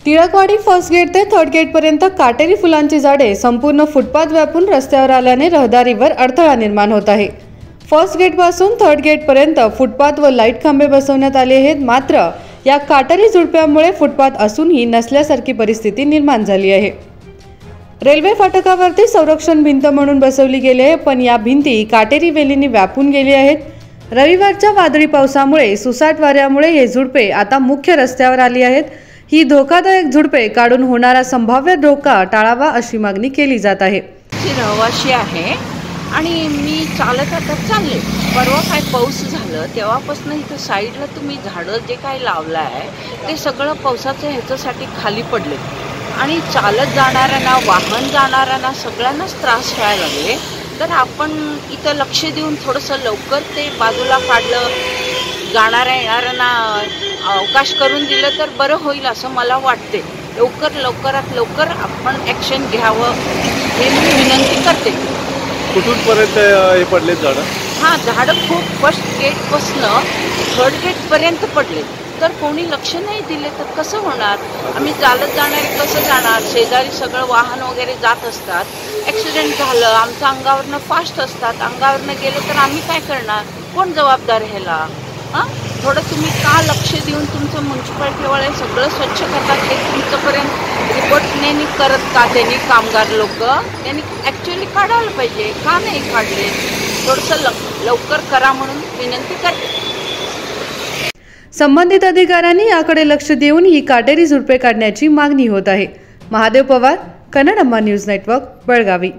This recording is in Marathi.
टिळकवाडी फर्स्ट गेट ते थर्ड गेट पर्यंत काटेरी फुलांची झाडे संपूर्ण फुटपाथ व्यापून रस्त्यावर आल्याने रहदारीवर अडथळा निर्माण होत आहे। फर्स्ट गेट पासून थर्ड गेट पर्यंत फुटपाथ व लाईट खांबे बसवण्यात आले आहेत, मात्र या काटेरी झुडप्यामुळे फुटपाथ असूनही नसल्यासारखी परिस्थिती निर्माण झाली आहे। रेल्वे फाटकावरती संरक्षण भिंत म्हणून बसवली गेली आहे, पण या भिंती काटेरी वेलींनी व्यापून गेली आहेत। रविवारच्या वादळी पावसामुळे सुसाट वाऱ्यामुळे हे झुडपे आता मुख्य रस्त्यावर आली आहेत। ही धोकादायक झुडपे काढून होणारा संभाव्य धोका टाळावा अशी मागणी केली जात आहे। रहिवासी आहे आणि मी चालत आता चालले। परवा काय पाऊस झालं तेव्हापासून इथं साईडला तुम्ही झाडं जे काय लावलं आहे ते सगळं पावसाचं ह्याच्यासाठी खाली पडले आणि चालत जाणाऱ्यांना, वाहन जाणाऱ्यांना सगळ्यांनाच त्रास व्हायला लागले। तर आपण इथं लक्ष देऊन थोडंसं लवकर ते बाजूला काढलं, जाणाऱ्या येणाऱ्यांना अवकाश करून दिलं तर बरं होईल असं मला वाटते। लवकरात लवकर आपण ॲक्शन घ्यावं हे मी विनंती करते। कुठूनपर्यंत हे पडले झाडं? हां, झाडं खूप फर्स्ट गेटपासनं थर्ड गेटपर्यंत पडले, तर कोणी लक्ष नाही दिले तर कसं होणार? आम्ही चालत जाणारे कसं जाणार? शेजारी सगळं वाहन वगैरे जात असतात, ॲक्सिडेंट झालं, आमच्या अंगावरनं फास्ट असतात, अंगावरनं गेलं तर आम्ही काय करणार? कोण जबाबदार ह्याला? हां, थोडं तुम्ही का लक्ष देऊन तुमचं म्युन्सिपाल्टीवाले सगळं स्वच्छ करतात हे तुमच्यापर्यंत रिपोर्ट नाही करत का? त्यांनी कामगार लोक त्यांनी ॲक्च्युली काढायला पाहिजे, का नाही काढले? थोडंसं लवकर करा म्हणून विनंती करते। संबंधित अधिकाऱ्यांनी याकडे लक्ष देऊन ही काटेरी झुडपे काढण्याची मागणी होत आहे। महादेव पवार, कन्नड अम्मा न्यूज नेटवर्क, बेळगावी।